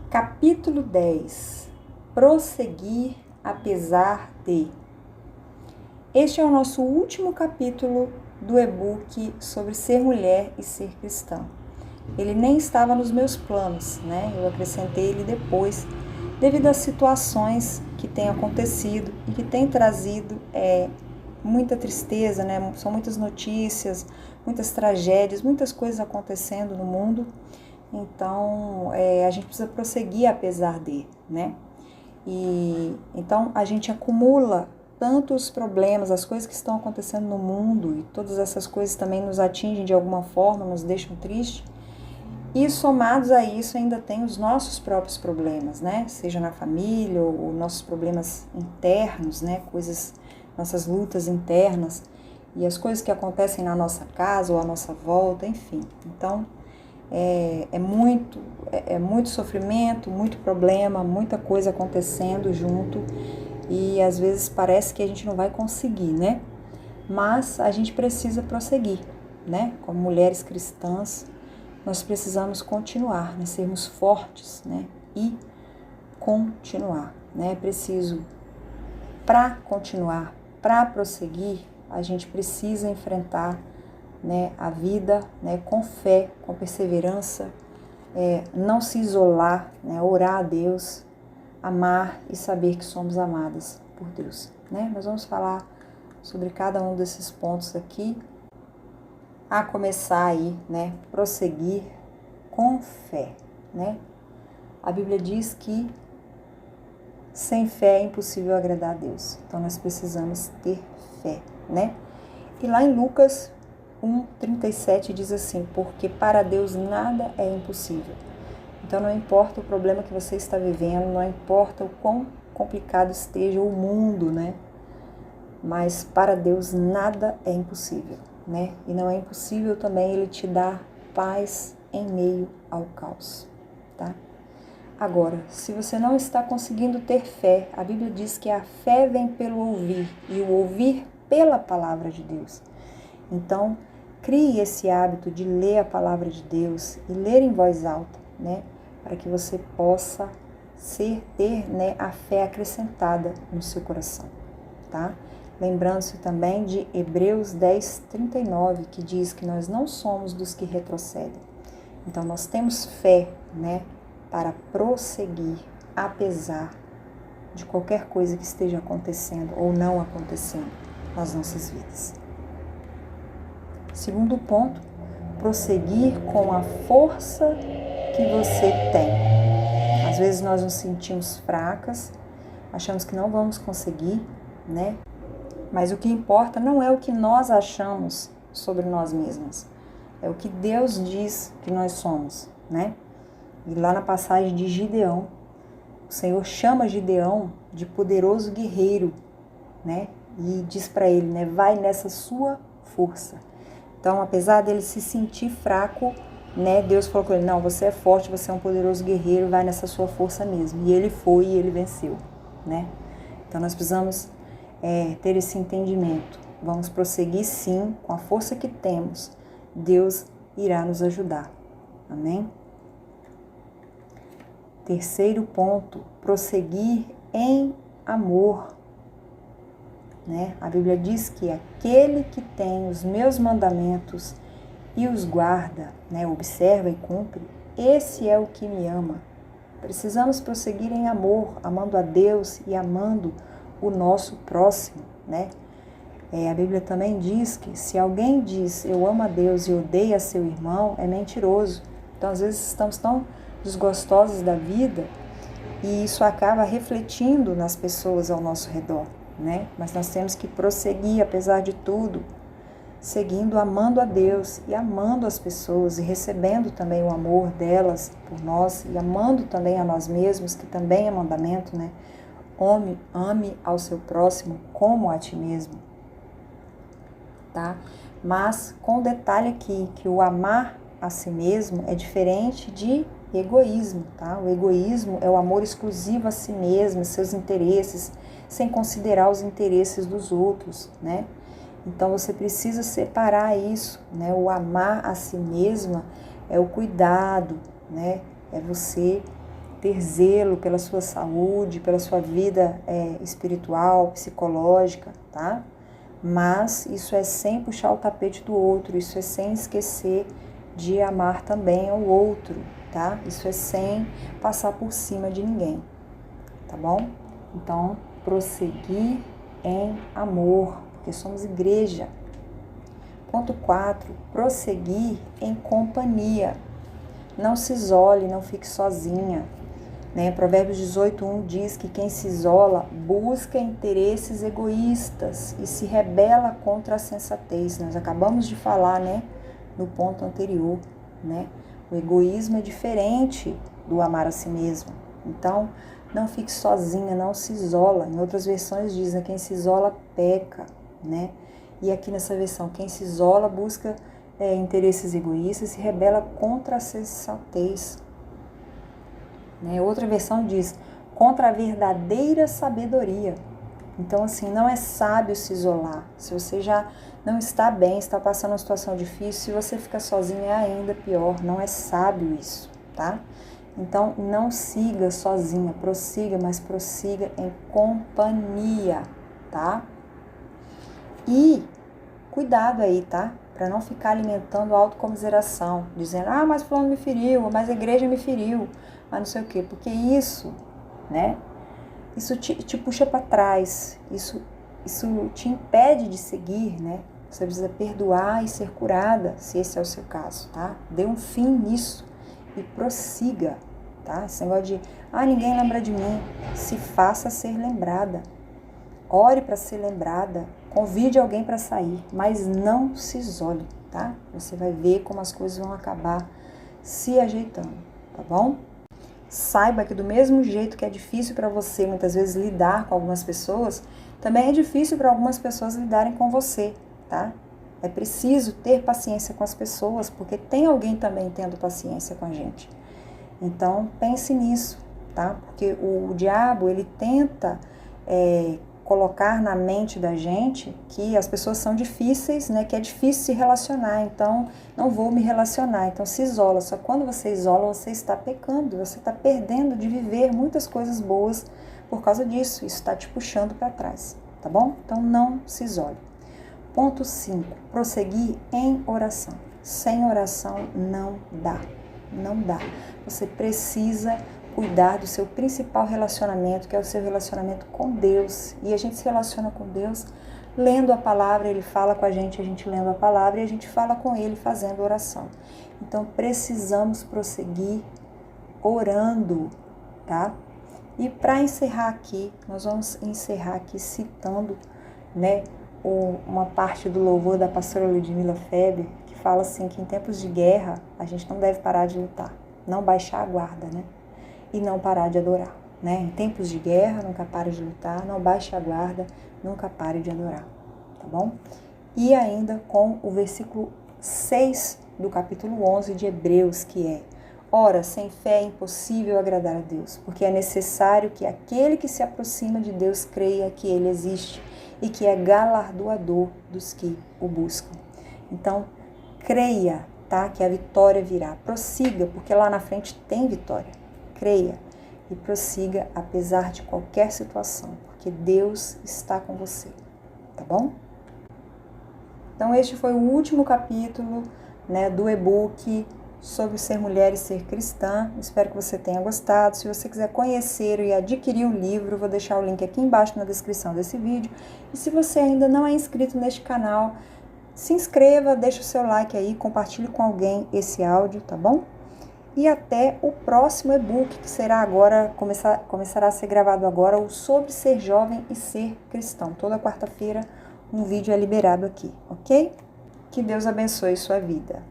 Capítulo 10. Prosseguir apesar de. Este é o nosso último capítulo do e-book sobre ser mulher e ser cristã. Ele nem estava nos meus planos, né? Eu acrescentei ele depois, devido às situações que têm acontecido e que têm trazido muita tristeza, né? São muitas notícias, muitas tragédias, muitas coisas acontecendo no mundo. Então, a gente precisa prosseguir apesar de, né? E então a gente acumula tantos problemas, as coisas que estão acontecendo no mundo, e todas essas coisas também nos atingem de alguma forma, nos deixam tristes. E somados a isso ainda tem os nossos próprios problemas, né? Seja na família ou nossos problemas internos, né? Nossas lutas internas e as coisas que acontecem na nossa casa ou à nossa volta, enfim. Então, é muito sofrimento, muito problema, muita coisa acontecendo junto e às vezes parece que a gente não vai conseguir, né? Mas a gente precisa prosseguir, né? Como mulheres cristãs, nós precisamos continuar, né? Sermos fortes, né? E continuar, né? É preciso, para continuar, para prosseguir, a gente precisa enfrentar, né, a vida, né, com fé, com perseverança, não se isolar, né, orar a Deus, amar e saber que somos amadas por Deus, né? Nós vamos falar sobre cada um desses pontos aqui, a começar aí, né, prosseguir com fé, né? A Bíblia diz que sem fé é impossível agradar a Deus, então nós precisamos ter fé, né? E lá em Lucas 1:37 diz assim: porque para Deus nada é impossível. Então não importa o problema que você está vivendo, não importa o quão complicado esteja o mundo, né? Mas para Deus nada é impossível, né? E não é impossível também Ele te dar paz em meio ao caos, tá? Agora, se você não está conseguindo ter fé, a Bíblia diz que a fé vem pelo ouvir e o ouvir pela palavra de Deus. Então, crie esse hábito de ler a palavra de Deus e ler em voz alta, né? Para que você possa ter, né, a fé acrescentada no seu coração, tá? Lembrando-se também de Hebreus 10:39, que diz que nós não somos dos que retrocedem. Então, nós temos fé, né, para prosseguir, apesar de qualquer coisa que esteja acontecendo ou não acontecendo nas nossas vidas. Segundo ponto, prosseguir com a força que você tem. Às vezes nós nos sentimos fracas, achamos que não vamos conseguir, né? Mas o que importa não é o que nós achamos sobre nós mesmas, é o que Deus diz que nós somos, né? E lá na passagem de Gideão, o Senhor chama Gideão de poderoso guerreiro, né? E diz para ele, né? Vai nessa sua força. Então, apesar dele se sentir fraco, né, Deus falou com ele: não, você é forte, você é um poderoso guerreiro, vai nessa sua força mesmo. E ele foi e ele venceu, né? Então, nós precisamos ter esse entendimento. Vamos prosseguir sim, com a força que temos. Deus irá nos ajudar. Amém? Terceiro ponto, prosseguir em amor. Né? A Bíblia diz que aquele que tem os meus mandamentos e os guarda, né, observa e cumpre, esse é o que me ama. Precisamos prosseguir em amor, amando a Deus e amando o nosso próximo, né? A Bíblia também diz que se alguém diz eu amo a Deus e odeia seu irmão, é mentiroso. Então, às vezes, estamos tão desgostosos da vida e isso acaba refletindo nas pessoas ao nosso redor, né? Mas nós temos que prosseguir, apesar de tudo, seguindo, amando a Deus e amando as pessoas e recebendo também o amor delas por nós e amando também a nós mesmos, que também é mandamento, né? Ame ao seu próximo como a ti mesmo, tá? Mas com detalhe aqui, que o amar a si mesmo é diferente de egoísmo, tá? O egoísmo é o amor exclusivo a si mesmo, seus interesses, sem considerar os interesses dos outros, né? Então você precisa separar isso, né? O amar a si mesma é o cuidado, né? É você ter zelo pela sua saúde, pela sua vida espiritual, psicológica, tá? Mas isso é sem puxar o tapete do outro, isso é sem esquecer de amar também ao outro, tá? Isso é sem passar por cima de ninguém, tá bom? Então, prosseguir em amor, porque somos igreja. Ponto 4, prosseguir em companhia. Não se isole, não fique sozinha. Né? Provérbios 18:1 diz que quem se isola busca interesses egoístas e se rebela contra a sensatez. Nós acabamos de falar, né, no ponto anterior, né? O egoísmo é diferente do amar a si mesmo. Então, não fique sozinha, não se isola. Em outras versões dizem, quem se isola peca, né? E aqui nessa versão, quem se isola busca interesses egoístas e se rebela contra a sensatez. Né? Outra versão diz, contra a verdadeira sabedoria. Então, assim, não é sábio se isolar. Se você já não está bem, está passando uma situação difícil, se você fica sozinho é ainda pior. Não é sábio isso, tá? Então, não siga sozinha, prossiga, mas prossiga em companhia, tá? E cuidado aí, tá? Para não ficar alimentando a autocomiseração, dizendo, mas fulano me feriu, mas a igreja me feriu, mas não sei o quê. Porque isso, né? Isso te puxa para trás, isso te impede de seguir, né? Você precisa perdoar e ser curada, se esse é o seu caso, tá? Dê um fim nisso e prossiga, tá? Esse negócio de, ninguém lembra de mim, se faça ser lembrada. Ore para ser lembrada, convide alguém para sair, mas não se isole, tá? Você vai ver como as coisas vão acabar se ajeitando, tá bom? Saiba que do mesmo jeito que é difícil para você muitas vezes lidar com algumas pessoas, também é difícil para algumas pessoas lidarem com você, tá? É preciso ter paciência com as pessoas, porque tem alguém também tendo paciência com a gente. Então, pense nisso, tá? Porque o diabo, ele tenta colocar na mente da gente que as pessoas são difíceis, né? Que é difícil se relacionar, então não vou me relacionar, então se isola. Só que quando você isola, você está pecando, você está perdendo de viver muitas coisas boas por causa disso, isso está te puxando para trás, tá bom? Então não se isole. Ponto 5, prosseguir em oração. Sem oração não dá, não dá. Você precisa cuidar do seu principal relacionamento, que é o seu relacionamento com Deus. E a gente se relaciona com Deus lendo a palavra, Ele fala com a gente lendo a palavra, e a gente fala com Ele fazendo oração. Então, precisamos prosseguir orando, tá? E para encerrar aqui, nós vamos encerrar aqui citando, né, uma parte do louvor da pastora Ludmila Feber, que fala assim, que em tempos de guerra, a gente não deve parar de lutar, não baixar a guarda, né? E não parar de adorar, né? Em tempos de guerra, nunca pare de lutar, não baixe a guarda, nunca pare de adorar, tá bom? E ainda com o versículo 6 do capítulo 11 de Hebreus, que é: ora, sem fé é impossível agradar a Deus, porque é necessário que aquele que se aproxima de Deus creia que Ele existe e que é galardoador dos que o buscam. Então, creia, tá? Que a vitória virá. Prossiga, porque lá na frente tem vitória. Creia e prossiga apesar de qualquer situação, porque Deus está com você, tá bom? Então este foi o último capítulo, né, do e-book sobre ser mulher e ser cristã. Espero que você tenha gostado. Se você quiser conhecer e adquirir o livro, vou deixar o link aqui embaixo na descrição desse vídeo. E se você ainda não é inscrito neste canal, se inscreva, deixa o seu like aí, compartilhe com alguém esse áudio, tá bom? E até o próximo e-book, que será agora, começará a ser gravado agora, o sobre ser jovem e ser cristão. Toda quarta-feira um vídeo é liberado aqui, ok? Que Deus abençoe sua vida.